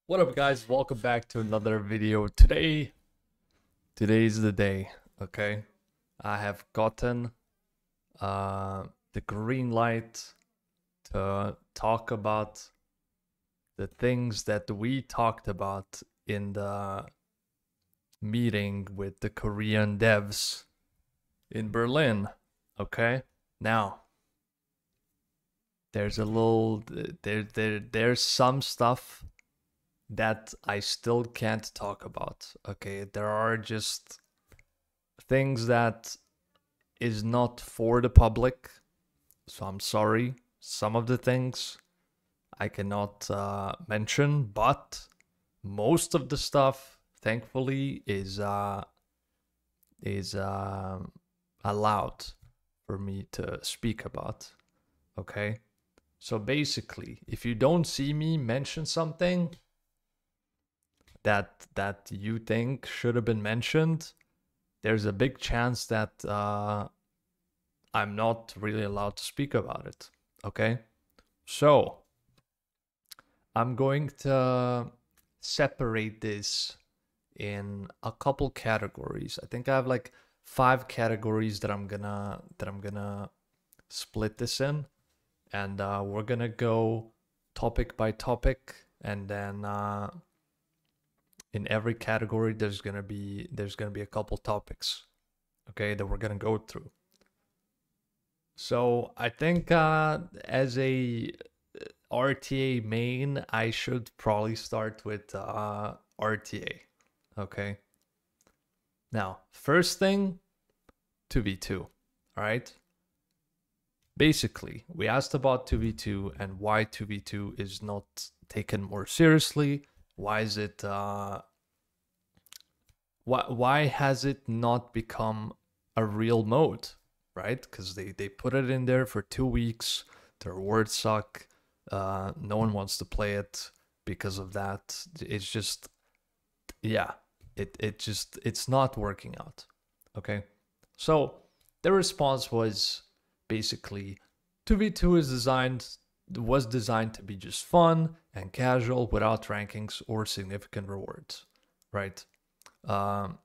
What up, guys? Welcome back to another video. Today's the day. Okay, I have gotten the green light to talk about the things that we talked about in the meeting with the Korean devs in Berlin. Okay, now there's a little there's some stuff that I still can't talk about. Okay, there are just things that is not for the public. So I'm sorry. Some of the things I cannot mention, but most of the stuff, thankfully, is allowed for me to speak about. Okay, so basically, if you don't see me mention something that you think should have been mentioned, there's a big chance that I'm not really allowed to speak about it. Okay, so I'm going to separate this in a couple categories. I think I have like 5 categories that I'm gonna split this in, and we're gonna go topic by topic, and then in every category there's gonna be a couple topics, okay, that we're gonna go through. So I think as a RTA main, I should probably start with RTA. Okay. Now, first thing, 2v2. All right. Basically, we asked about 2v2 and why 2v2 is not taken more seriously. Why is it why has it not become a real mode, right? Because they put it in there for 2 weeks. The rewards suck. No one wants to play it because of that. It's just, yeah, it's not working out. Okay, so the response was basically 2v2 was designed to be just fun and casual without rankings or significant rewards, right? Um,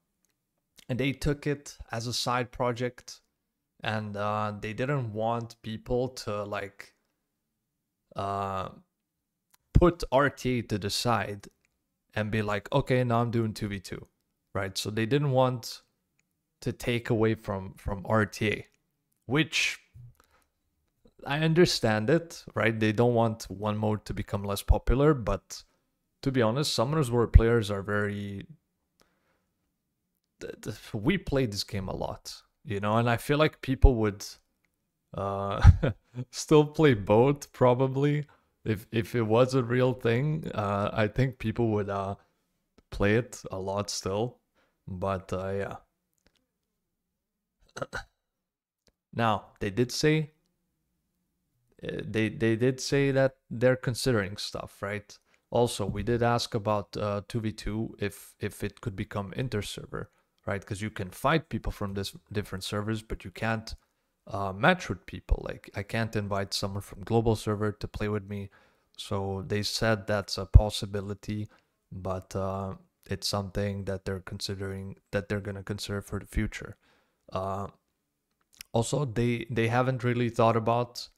and they took it as a side project, and they didn't want people to like put RTA to the side and be like, okay, now I'm doing 2v2, right? So they didn't want to take away from RTA, which I understand it, right? They don't want one mode to become less popular, but to be honest, Summoners War players are very. We played this game a lot, and I feel like people would uh, still play both probably. If it was a real thing, I think people would play it a lot still. But yeah. Now they did say they did say that they're considering stuff, right? Also, we did ask about 2v2 if it could become inter-server, right? Because you can fight people from this different servers, but you can't match with people. Like I can't invite someone from global server to play with me. So they said that's a possibility, but it's something that they're considering, that they're gonna consider for the future. Uh, Also, they haven't really thought about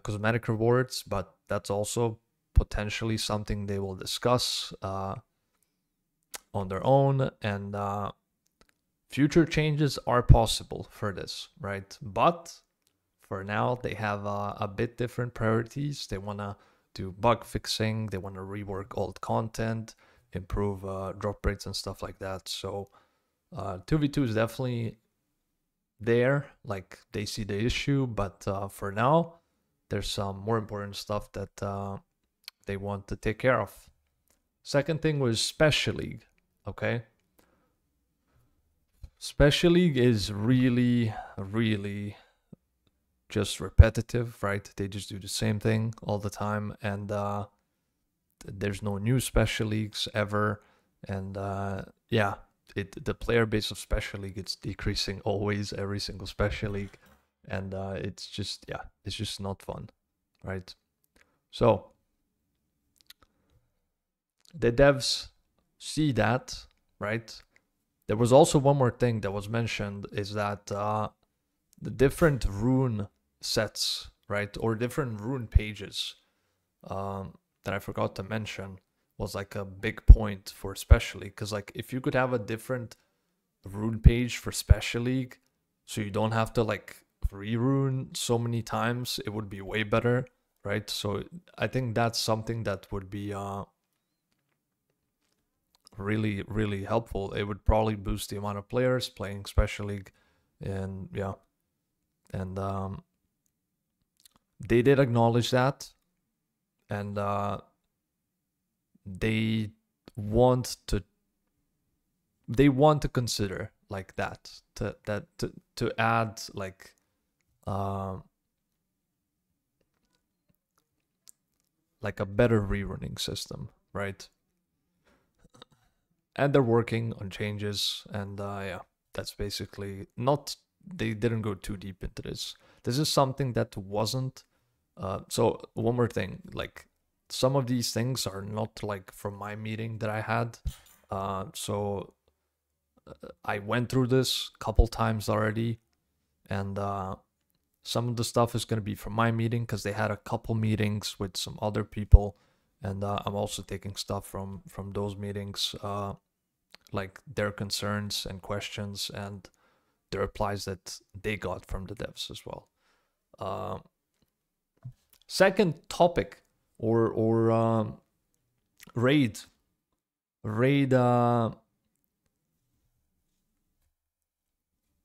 cosmetic rewards, but that's also potentially something they will discuss on their own, and future changes are possible for this, right? But for now, they have a bit different priorities. They want to do bug fixing, they want to rework old content, improve drop rates and stuff like that. So 2v2 is definitely there, like they see the issue, but for now, there's some more important stuff that they want to take care of. Second thing was Special League. Okay, Special League is really, really just repetitive, right? They just do the same thing all the time, and there's no new Special Leagues ever. And yeah, the player base of Special League, it's decreasing always, every single Special League, and it's just, yeah, it's just not fun, right? So the devs see that, right? There was also one more thing that was mentioned, is that the different rune sets, right, or different rune pages that I forgot to mention was like a big point for Special League, because like if you could have a different rune page for Special League, so you don't have to like re-rune so many times, it would be way better, right? So I think that's something that would be really, really helpful. It would probably boost the amount of players playing Special League, and yeah, and they did acknowledge that, and they want to consider like that, to add like a better rerunning system, right? And they're working on changes, and yeah, that's basically not. They didn't go too deep into this. This is something that wasn't. So one more thing, like some of these things are not like from my meeting that I had. So I went through this a couple times already, and some of the stuff is going to be from my meeting because they had a couple meetings with some other people, and I'm also taking stuff from those meetings, like their concerns and questions and the replies that they got from the devs as well. Second topic, or raid.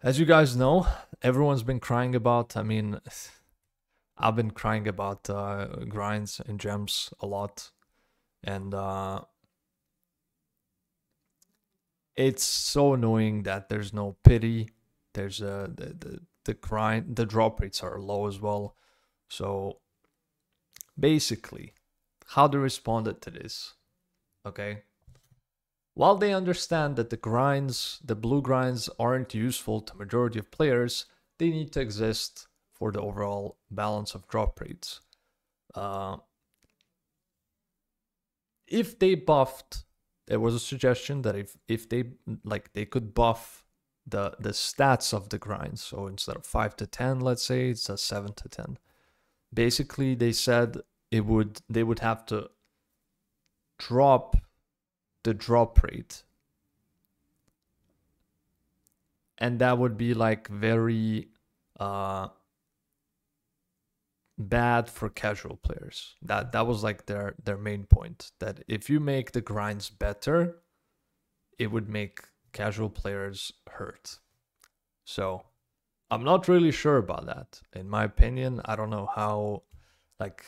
As you guys know, everyone's been crying about. I mean, I've been crying about grinds and gems a lot, and it's so annoying that there's no pity. There's the grind, the drop rates are low as well. So basically, how they responded to this, okay? While they understand that the blue grinds aren't useful to majority of players, they need to exist for the overall balance of drop rates. If they buffed, there was a suggestion that if they could buff the stats of the grinds. So instead of 5 to 10, let's say, it's a 7 to 10. Basically, they said they would have to drop the drop rate, and that would be like very bad for casual players. That was like their main point, that if you make the grinds better, it would make casual players hurt. So I'm not really sure about that. In my opinion, I don't know how, like,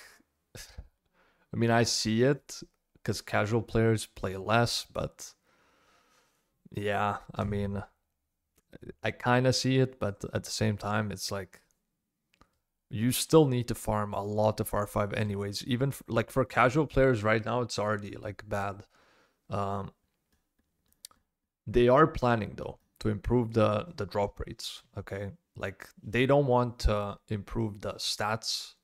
I mean, I see it because casual players play less, but yeah, I mean, I kind of see it, but at the same time, it's like you still need to farm a lot of R5 anyways. Even like for casual players right now, it's already like bad. They are planning though to improve the drop rates. Okay, like they don't want to improve the stats.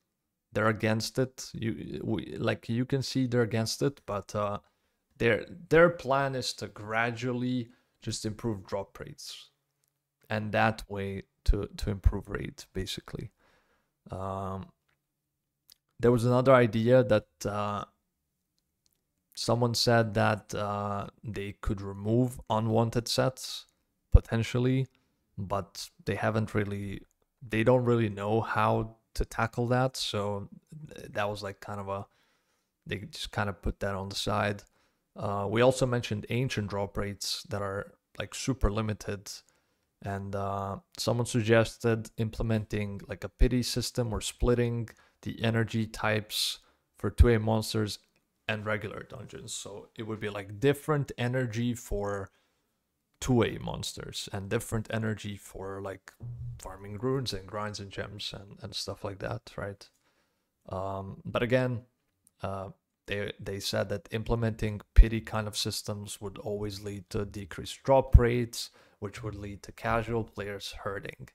They're against it. You can see they're against it, but their plan is to gradually just improve drop rates, and that way to improve rate basically. There was another idea that someone said that they could remove unwanted sets potentially, but they don't really know how to tackle that. So that was like they just kind of put that on the side. We also mentioned ancient drop rates that are like super limited, and someone suggested implementing like a pity system or splitting the energy types for 2A monsters and regular dungeons. So it would be like different energy for 2A monsters and different energy for like farming runes and grinds and gems and stuff like that, right? But again, they said that implementing pity kind of systems would always lead to decreased drop rates, which would lead to casual players hurting.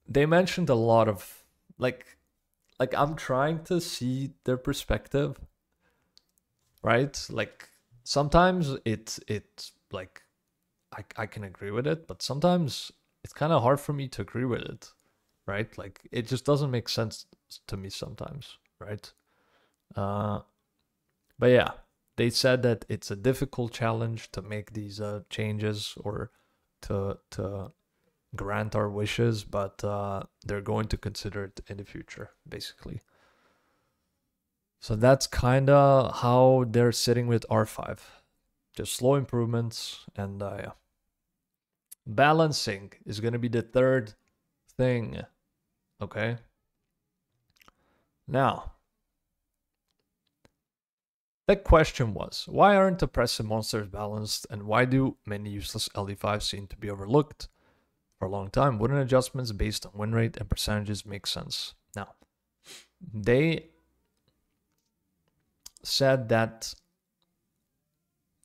They mentioned a lot of like I'm trying to see their perspective, right? Like sometimes it's like I can agree with it, but sometimes it's kind of hard for me to agree with it, right? Like it just doesn't make sense to me sometimes, right? Uh, but yeah, they said that it's a difficult challenge to make these changes or to grant our wishes, but they're going to consider it in the future, basically. So that's kind of how they're sitting with R5. Just slow improvements and yeah. Balancing is going to be the third thing. Okay. Now, the question was, why aren't oppressive monsters balanced and why do many useless LD5s seem to be overlooked for a long time? Wouldn't adjustments based on win rate and percentages make sense? Now, they said that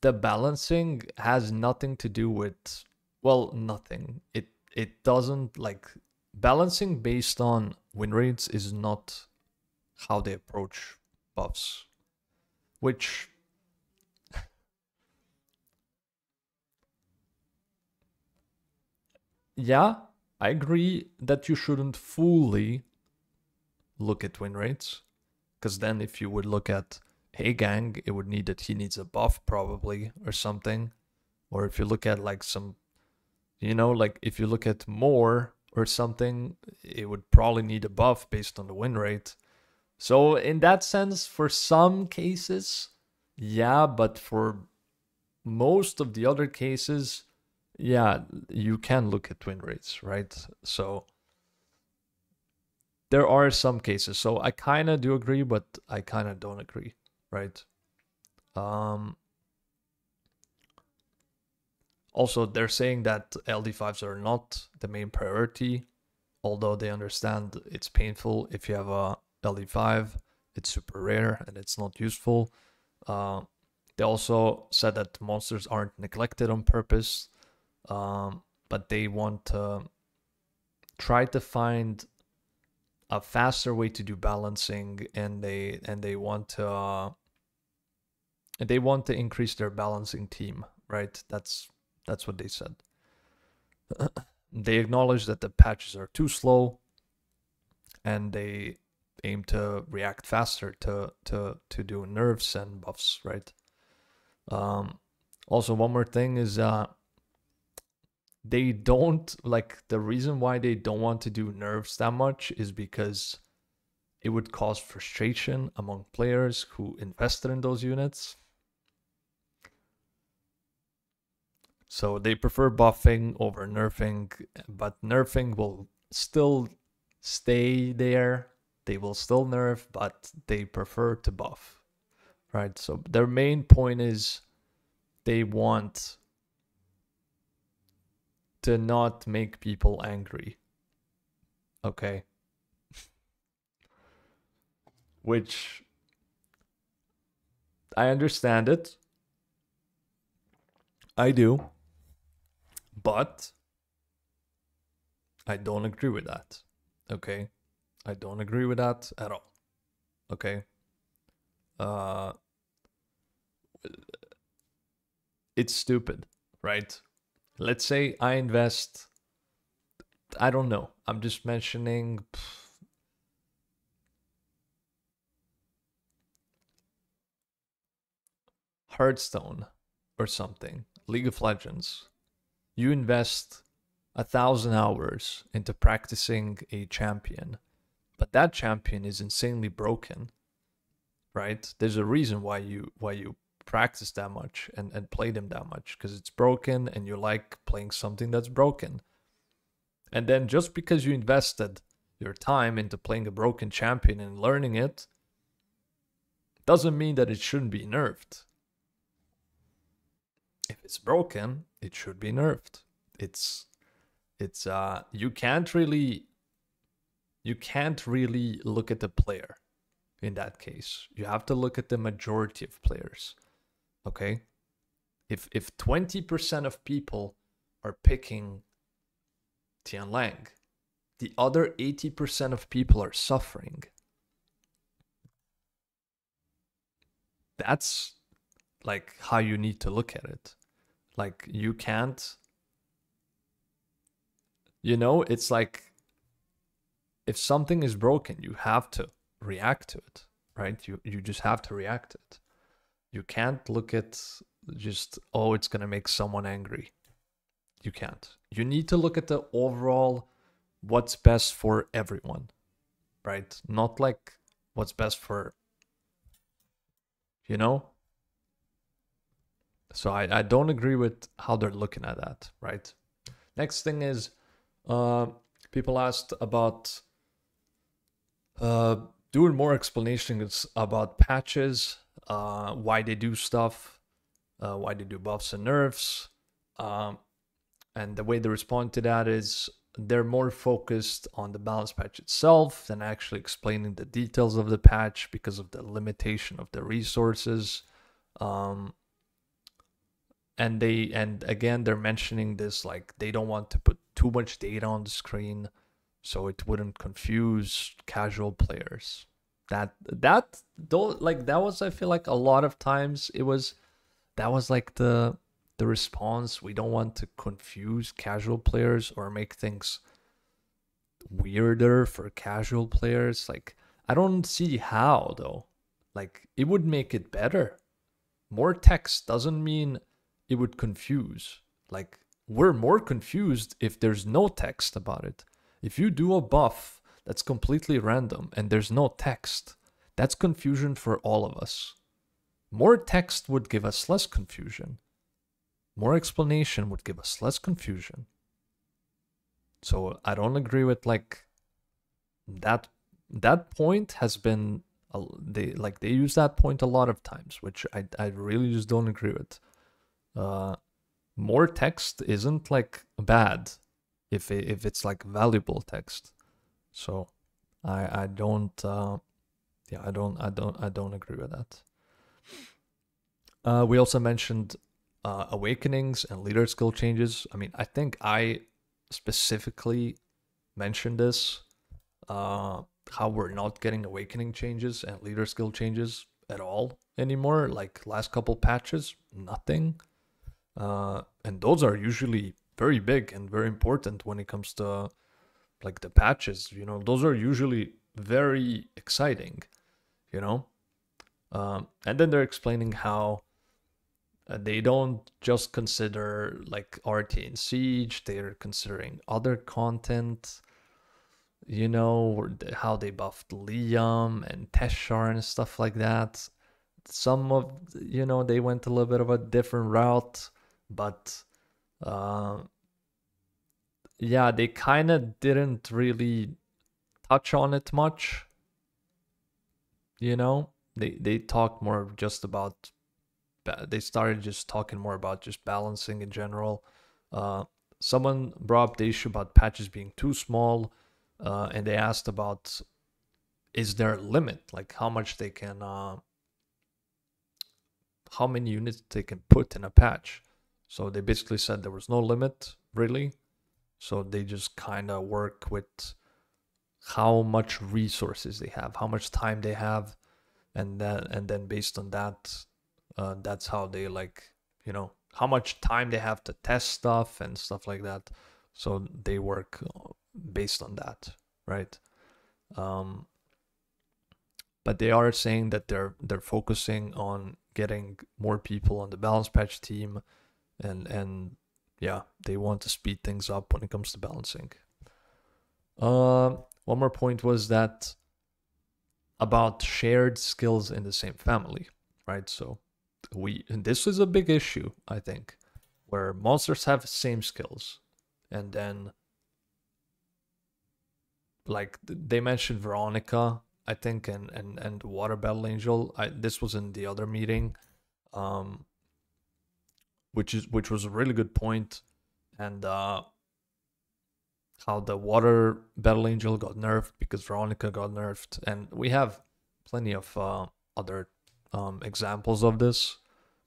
the balancing has nothing to do with, well, nothing. It doesn't, like, balancing based on win rates is not how they approach buffs, which yeah, I agree that you shouldn't fully look at win rates, because then if you would look at Hey Gang, it would need that he needs a buff probably or something. Or if you look at like some, like if you look at more or something, it would probably need a buff based on the win rate. So in that sense, for some cases, yeah, but for most of the other cases, yeah, you can look at win rates, right? So there are some cases. So I kind of do agree, but I kind of don't agree, right? Also, they're saying that LD5s are not the main priority, although they understand it's painful if you have a LD5. It's super rare and it's not useful. They also said that monsters aren't neglected on purpose, but they want to try to find a faster way to do balancing, and they want to increase their balancing team, right? That's what they said. They acknowledge that the patches are too slow, and they aim to react faster to do nerfs and buffs, right? Also, one more thing is they don't, like, the reason why they don't want to do nerfs that much is because it would cause frustration among players who invested in those units. So they prefer buffing over nerfing, but nerfing will still stay there. They will still nerf, but they prefer to buff, right? So their main point is they want to not make people angry. Okay. Which I understand it. I do. But I don't agree with that. Okay. I don't agree with that at all. Okay. It's stupid, right? Let's say I invest, I don't know, I'm just mentioning Hearthstone or something, League of Legends. You invest 1,000 hours into practicing a champion, but that champion is insanely broken, right? There's a reason why you practice that much and play them that much, because it's broken and you like playing something that's broken. And then just because you invested your time into playing a broken champion and learning it doesn't mean that it shouldn't be nerfed. If it's broken, it should be nerfed. It's you can't really look at the player in that case. You have to look at the majority of players. Okay? If 20% of people are picking Tian Lang, the other 80% of people are suffering. That's like how you need to look at it. Like you can't, it's like if something is broken, you have to react to it, right? You just have to react to it. You can't look at just, oh, it's gonna make someone angry. You can't. You need to look at the overall what's best for everyone, right? Not like what's best for, you know? So I don't agree with how they're looking at that, right? Next thing is, people asked about doing more explanations about patches, why they do stuff, why they do buffs and nerfs. And the way they respond to that is they're more focused on the balance patch itself than actually explaining the details of the patch because of the limitation of the resources. And again, they're mentioning this, like they don't want to put too much data on the screen so it wouldn't confuse casual players. That was, I feel like a lot of times that was like the response. We don't want to confuse casual players or make things weirder for casual players. Like, I don't see how though. Like, it would make it better. More text doesn't mean it would confuse. Like, we're more confused if there's no text about it. If you do a buff that's completely random and there's no text, that's confusion for all of us. More text would give us less confusion. More explanation would give us less confusion. So I don't agree with like that. That point has been they use that point a lot of times, which I really just don't agree with. More text isn't like bad if it's like valuable text. So I don't I don't agree with that. We also mentioned awakenings and leader skill changes. I mean, I think I specifically mentioned this, how we're not getting awakening changes and leader skill changes at all anymore. Like last couple patches, nothing. And those are usually very big and very important when it comes to like the patches. Those are usually very exciting, and then they're explaining how they don't just consider like RT and Siege, they're considering other content, how they buffed Liam and Teshar and stuff like that. Some of, they went a little bit of a different route, but yeah, they kind of didn't really touch on it much. They talked more just about, they started just talking more about just balancing in general. Someone brought up the issue about patches being too small, and they asked about, is there a limit, like how much they can, how many units they can put in a patch. So they basically said there was no limit really. So they just kind of work with how much resources they have, how much time they have, and then based on that, that's how they how much time they have to test stuff and stuff like that. So they work based on that, right? But they are saying that they're focusing on getting more people on the balance patch team, and yeah, they want to speed things up when it comes to balancing. One more point was that about shared skills in the same family, right? So this is a big issue, I think, where monsters have the same skills, and then like they mentioned Veronica, I think, and Water Battle Angel. This was in the other meeting, which was a really good point, and how the Water Battle Angel got nerfed because Veronica got nerfed, and we have plenty of other examples of this.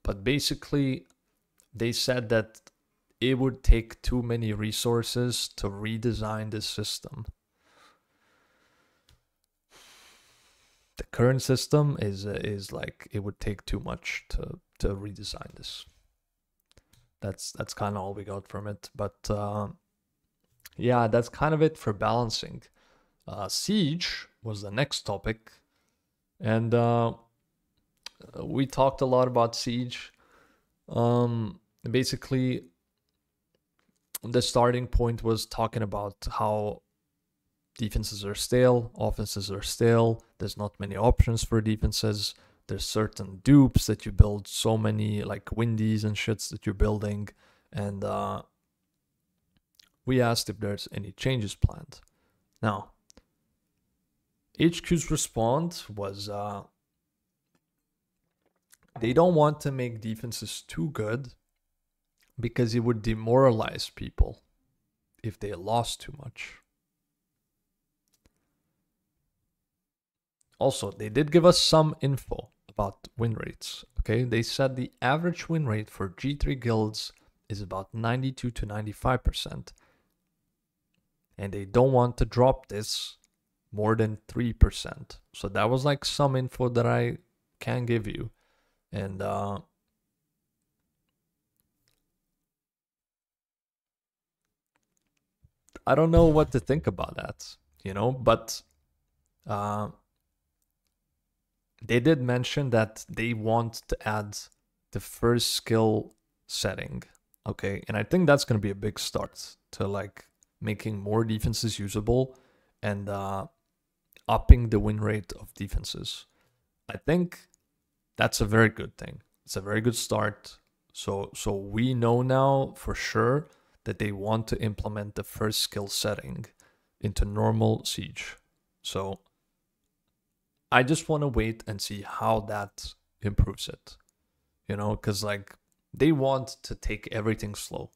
But basically, they said that it would take too many resources to redesign this system. The current system is like it would take too much to redesign this. That's kind of all we got from it. But yeah, that's kind of it for balancing. Siege was the next topic, and we talked a lot about Siege. Basically, the starting point was talking about how defenses are stale, offenses are stale, there's not many options for defenses, there's certain dupes that you build, so many like windies and shits that you're building, and we asked if there's any changes planned. Now, HQ's response was they don't want to make defenses too good because it would demoralize people if they lost too much. Also, they did give us some info about win rates. Okay, they said the average win rate for G3 guilds is about 92 to 95%. And they don't want to drop this more than 3%. So that was like some info that I can give you. And I don't know what to think about that, you know, but they did mention that they want to add the first skill setting, okay? And I think that's going to be a big start to like making more defenses usable and upping the win rate of defenses. I think that's a very good thing. It's a very good start. So we know now for sure that they want to implement the first skill setting into normal Siege. So I just want to wait and see how that improves it, you know, because like they want to take everything slow.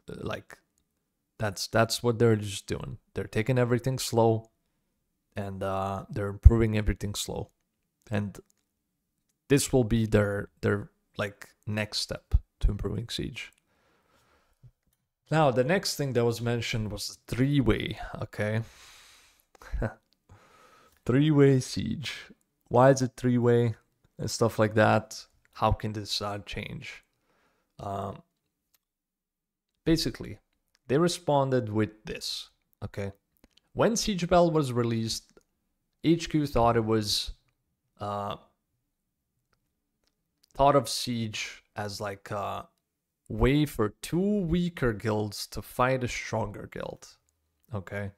Like that's what they're just doing. They're taking everything slow, and they're improving everything slow, and this will be their like next step to improving Siege. Now the next thing that was mentioned was the 3-way. Okay. 3-way Siege. Why is it 3-way and stuff like that? How can this change? Basically, they responded with this. Okay, when Siege Bell was released, HQ thought it was thought of Siege as like a way for 2 weaker guilds to fight a stronger guild. Okay.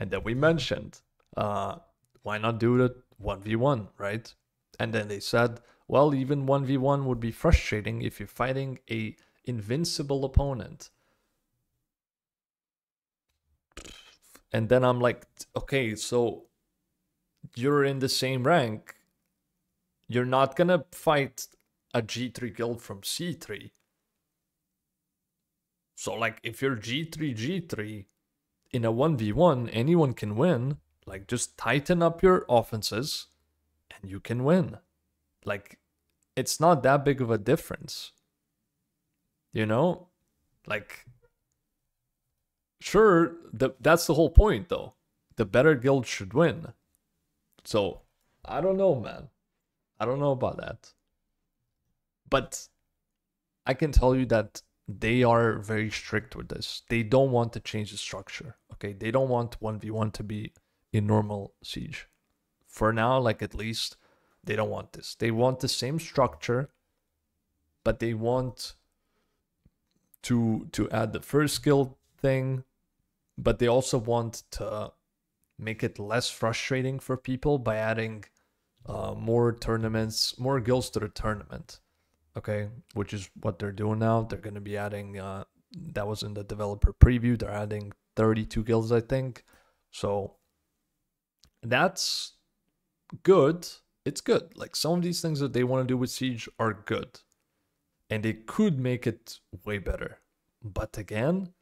And then we mentioned, why not do it 1v1, right? And then they said, well, even 1v1 would be frustrating if you're fighting a invincible opponent. And then I'm like, okay, so you're in the same rank. You're not gonna fight a G3 guild from C3. So like, if you're G3, in a 1v1, anyone can win. Like, just tighten up your offenses and you can win. Like, it's not that big of a difference. You know? Like, sure, that's the whole point, though. The better guild should win. So, I don't know, man. I don't know about that. But I can tell you that they are very strict with this. They don't want to change the structure. Okay, they don't want 1v1 to be in normal Siege. For now, like, at least, they don't want this. They want the same structure, but they want to add the first skill thing, but they also want to make it less frustrating for people by adding more tournaments, more guilds to the tournament. Okay, which is what they're doing now. They're going to be adding, that was in the developer preview, they're adding 32 guilds, I think. So that's good. It's good. Like, some of these things that they want to do with Siege are good. And they could make it way better. But again,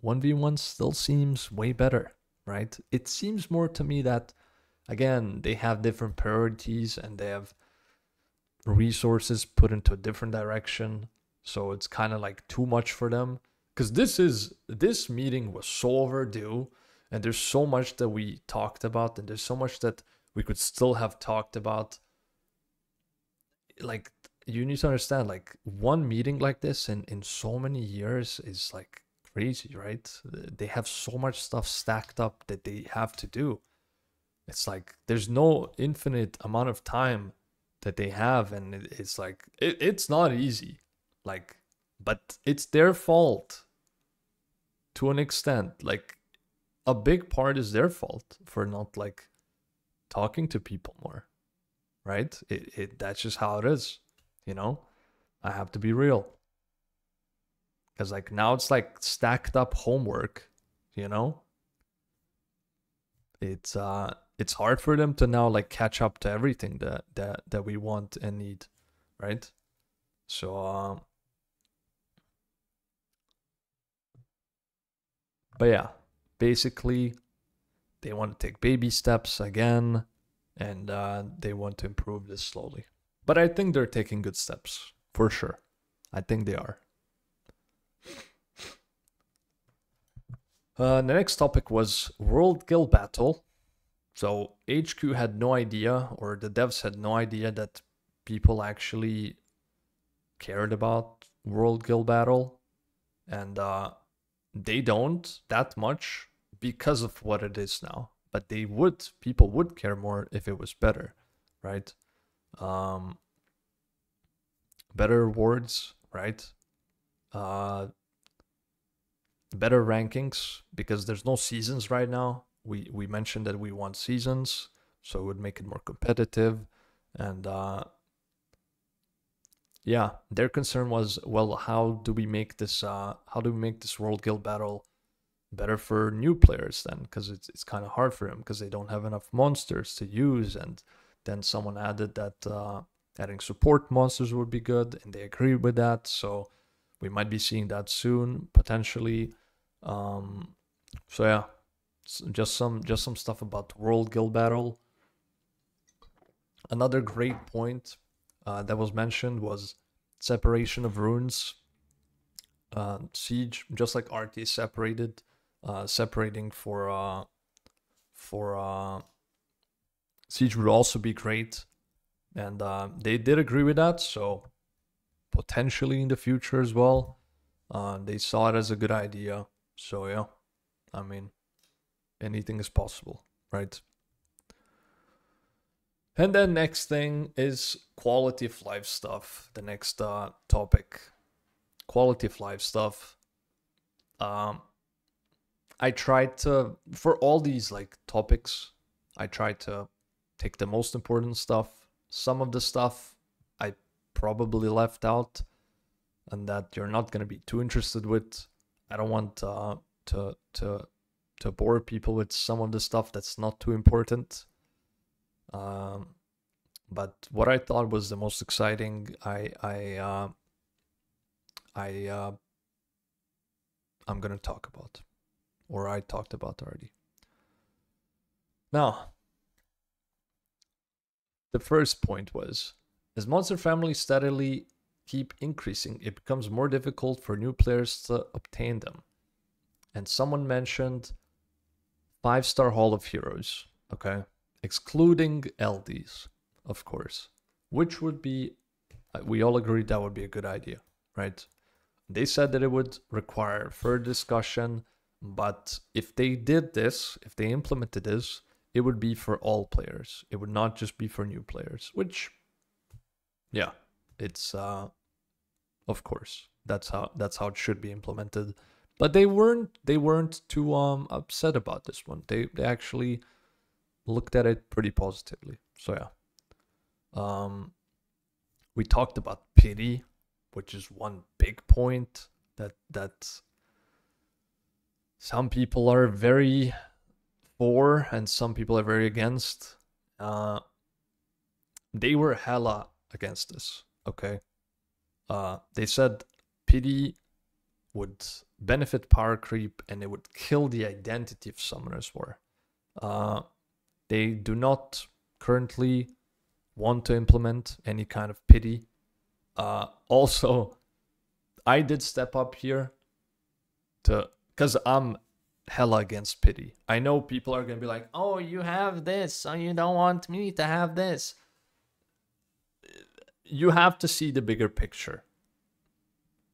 1v1 still seems way better, right? It seems more to me that, again, they have different priorities and they have resources put into a different direction, so it's kind of like too much for them, because this meeting was so overdue, and there's so much that we talked about, and there's so much that we could still have talked about, like, you need to understand, like, one meeting like this in so many years is like crazy, right? They have so much stuff stacked up that they have to do. It's like there's no infinite amount of time that they have, and it's like it's not easy. Like, but it's their fault to an extent. Like, a big part is their fault for not like talking to people more, right? That's just how it is, you know. I have to be real, because like now it's like stacked up homework, you know. It's hard for them to now like catch up to everything that we want and need, right? So but yeah, basically they want to take baby steps again, and they want to improve this slowly. But I think they're taking good steps for sure. I think they are. The next topic was World Guild Battle. So HQ had no idea, or the devs had no idea, that people actually cared about World Guild Battle, and they don't that much because of what it is now. But people would care more if it was better, right? Better awards, right? Better rankings, because there's no seasons right now. We mentioned that we want seasons, so it would make it more competitive. And yeah, their concern was, well, how do we make this World Guild Battle better for new players then? Because it's kind of hard for them, because they don't have enough monsters to use. And then someone added that adding support monsters would be good, and they agreed with that. So we might be seeing that soon, potentially. So yeah, just some stuff about World Guild Battle. Another great point that was mentioned was separation of runes. Siege, just like RT separated, separating for Siege would also be great, and they did agree with that. So potentially in the future as well, they saw it as a good idea. So yeah, I mean, anything is possible, right? And then next thing is quality of life stuff. The next topic, quality of life stuff. I tried to, for all these like topics, I tried to take the most important stuff. Some of the stuff I probably left out, and that you're not gonna be too interested with. I don't want to bore people with some of the stuff that's not too important. But what I thought was the most exciting, I'm gonna talk about, or I talked about already. Now, the first point was, as monster families steadily keep increasing, it becomes more difficult for new players to obtain them. And someone mentioned 5-star Hall of Heroes, okay? Excluding LDs, of course. Which would be, we all agreed that would be a good idea, right? They said that it would require further discussion, but if they did this, if they implemented this, it would be for all players. It would not just be for new players, which, yeah, it's, of course, that's how it should be implemented. But they weren't too upset about this one. They actually looked at it pretty positively. So yeah. We talked about pity, which is one big point that some people are very for and some people are very against. They were hella against this, okay? They said pity would benefit power creep and it would kill the identity of Summoner's War. They do not currently want to implement any kind of pity. Also, I did step up here because I'm hella against pity. I know people are gonna be like, oh, you have this, so you don't want me to have this. you have to see the bigger picture.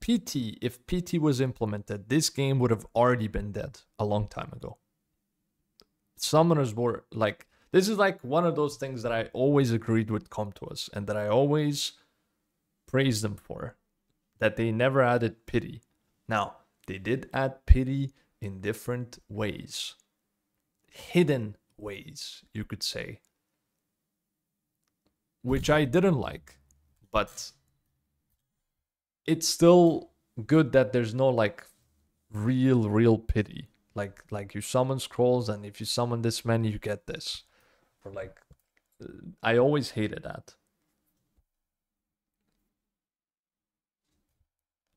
PT, if PT was implemented, this game would have already been dead a long time ago. Summoners were like, this is like one of those things that I always agreed would come to us and that I always praised them for, that they never added pity. Now, they did add pity in different ways, hidden ways, you could say, which I didn't like, but it's still good that there's no like real pity. Like you summon scrolls, and if you summon this many, you get this. Or like, I always hated that.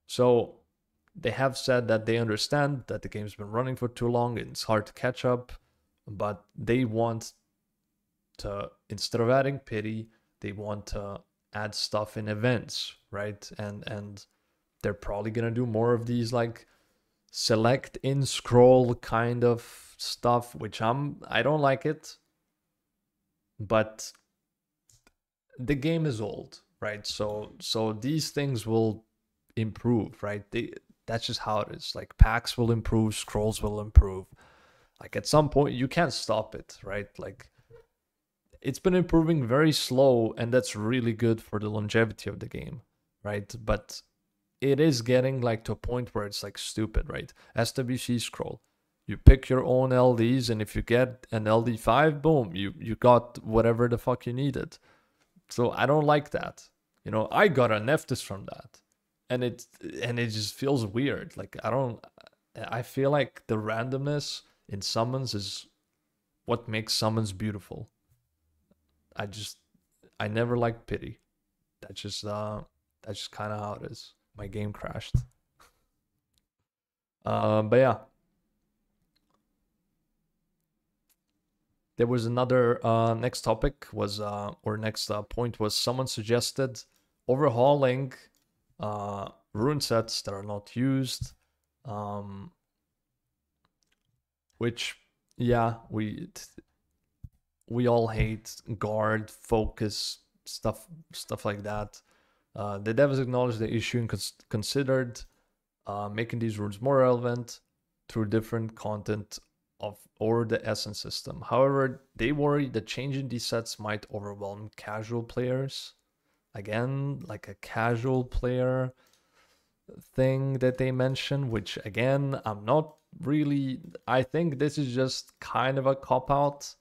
So they have said that they understand that the game's been running for too long and it's hard to catch up, but they want to, instead of adding pity, they want to add stuff in events, right? And they're probably gonna do more of these like select in scroll kind of stuff, which I don't like it, but the game is old, right? So these things will improve, right? That's just how it is. Like packs will improve, scrolls will improve. Like at some point you can't stop it, right? Like it's been improving very slow, and that's really good for the longevity of the game, right? But it is getting like to a point where it's like stupid, right? SWC scroll. You pick your own LDs, and if you get an LD5, boom, you got whatever the fuck you needed. So I don't like that. You know, I got a Nephthys from that. And it just feels weird. Like I feel like the randomness in summons is what makes summons beautiful. I never liked pity. That's just kind of how it is. My game crashed. But yeah. There was another next topic was or next point was someone suggested overhauling rune sets that are not used, which yeah, we all hate guard, focus, stuff like that. The devs acknowledged the issue and considered making these runes more relevant through different content or the essence system. However, they worry that changing these sets might overwhelm casual players. Again, like a casual player thing that they mentioned, which again, I'm not really, I think this is just kind of a cop-out.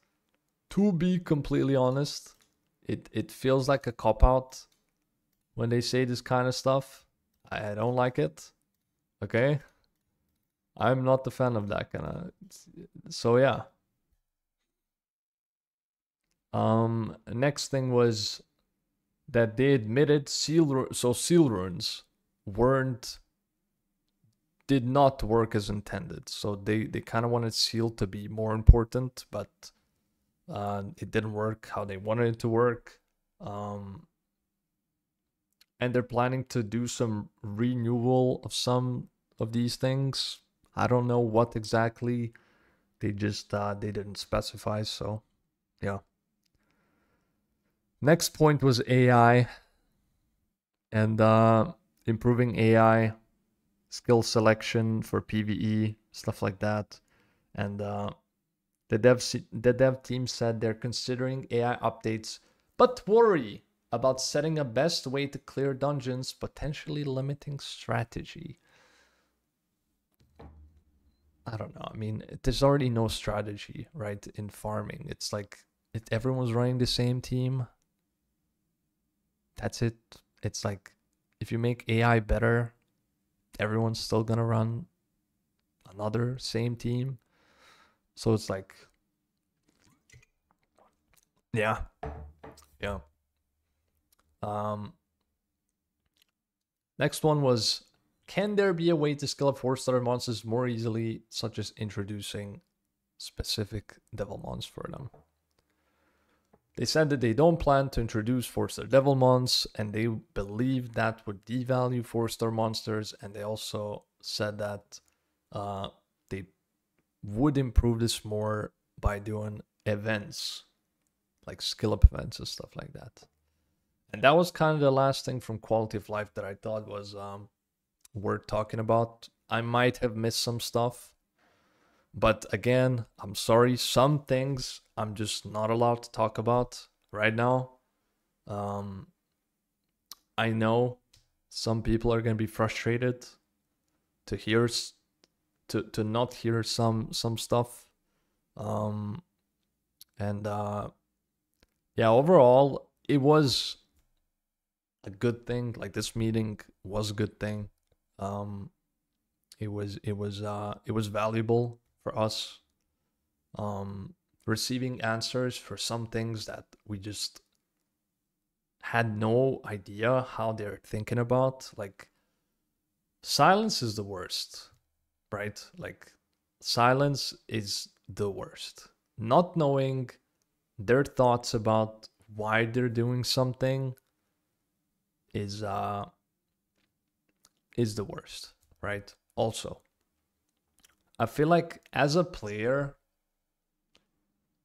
To be completely honest, it feels like a cop-out when they say this kind of stuff. I don't like it. Okay? I'm not a fan of that kind of. So yeah. Next thing was that they admitted seal runes did not work as intended. So they kind of wanted seal to be more important, but it didn't work how they wanted it to work. And they're planning to do some renewal of some of these things. I don't know what exactly. They just they didn't specify, so yeah. Next point was AI and improving AI skill selection for PvE, stuff like that. And the dev team said they're considering AI updates, but worry about setting a best way to clear dungeons, potentially limiting strategy. I don't know. I mean, there's already no strategy, right, in farming. It's like everyone's running the same team. That's it. It's like if you make AI better, everyone's still gonna run another same team. So it's like, yeah. Next one was, can there be a way to skill up 4-star monsters more easily, such as introducing specific devil mons for them? They said that they don't plan to introduce 4-star devil mons, and they believe that would devalue 4-star monsters, and they also said that they would improve this more by doing events, like skill up events and stuff like that. And that was kind of the last thing from quality of life that I thought was worth talking about. I might have missed some stuff, but again, I'm sorry, some things I'm just not allowed to talk about right now. I know some people are going to be frustrated to hear to not hear some stuff. And yeah, overall it was a good thing. Like, this meeting was a good thing. It was valuable for us. Receiving answers for some things that we just had no idea how they're thinking about. Like, silence is the worst, right? Like, silence is the worst. Not knowing their thoughts about why they're doing something is the worst, right? Also, I feel like as a player,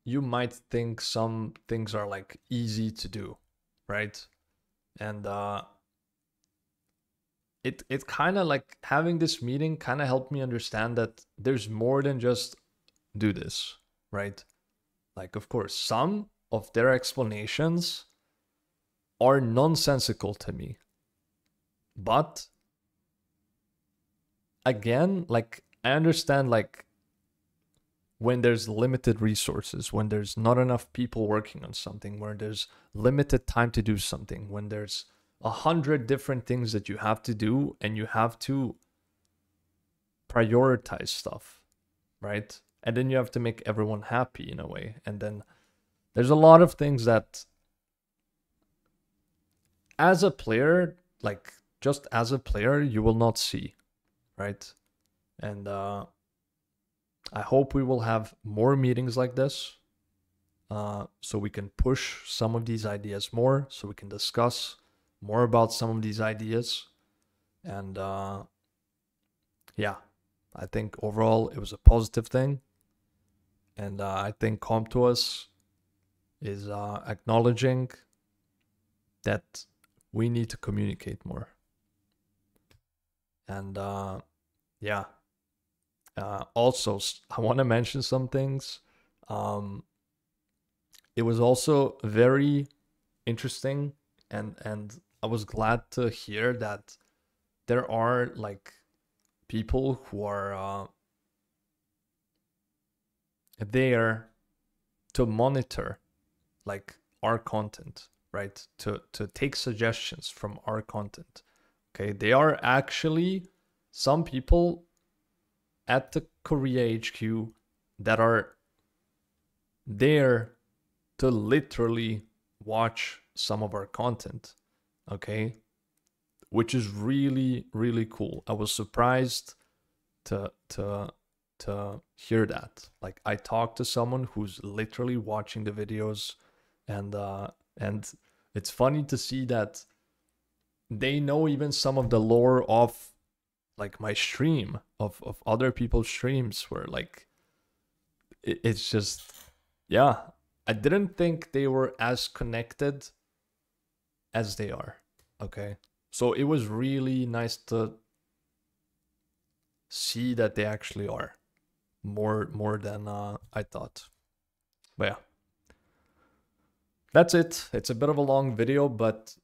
you might think some things are like easy to do, right? And it kind of like, having this meeting kind of helped me understand that there's more than just do this, right? Like, of course, some of their explanations are nonsensical to me, but again, like, I understand, like, when there's limited resources, when there's not enough people working on something, where there's limited time to do something, when there's 100 different things that you have to do and you have to prioritize stuff, right? And then you have to make everyone happy in a way. And then there's a lot of things that, as a player, like, just as a player, you will not see, right? And I hope we will have more meetings like this, so we can push some of these ideas more, so we can discuss more about some of these ideas. And yeah, I think overall it was a positive thing. And I think CompToUs is acknowledging that we need to communicate more. And yeah. Also, I want to mention some things. It was also very interesting, and I was glad to hear that there are like people who are there to monitor like our content, right? To take suggestions from our content. Okay, they are actually some people at the Korea HQ that are there to literally watch some of our content, okay? Which is really, really cool. I was surprised to hear that. Like, I talked to someone who's literally watching the videos, and it's funny to see that they know even some of the lore of like my stream, of other people's streams, where like it's just, yeah, I didn't think they were as connected as they are. Okay, so it was really nice to see that they actually are more than I thought. But yeah, that's it. It's a bit of a long video, but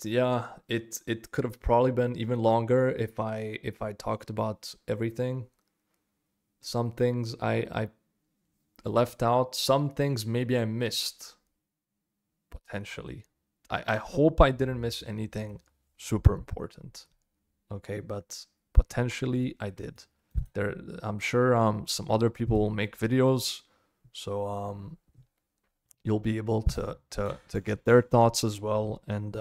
yeah, it could have probably been even longer if I talked about everything. Some things I left out. Some things maybe I missed, potentially. I hope I didn't miss anything super important. Okay, but potentially I did. I'm sure some other people will make videos, so you'll be able to get their thoughts as well. And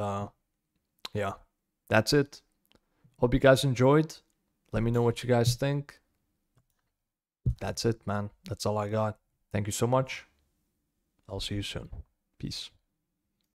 yeah, that's it. Hope you guys enjoyed. Let me know what you guys think. That's it, man. That's all I got. Thank you so much. I'll see you soon. Peace.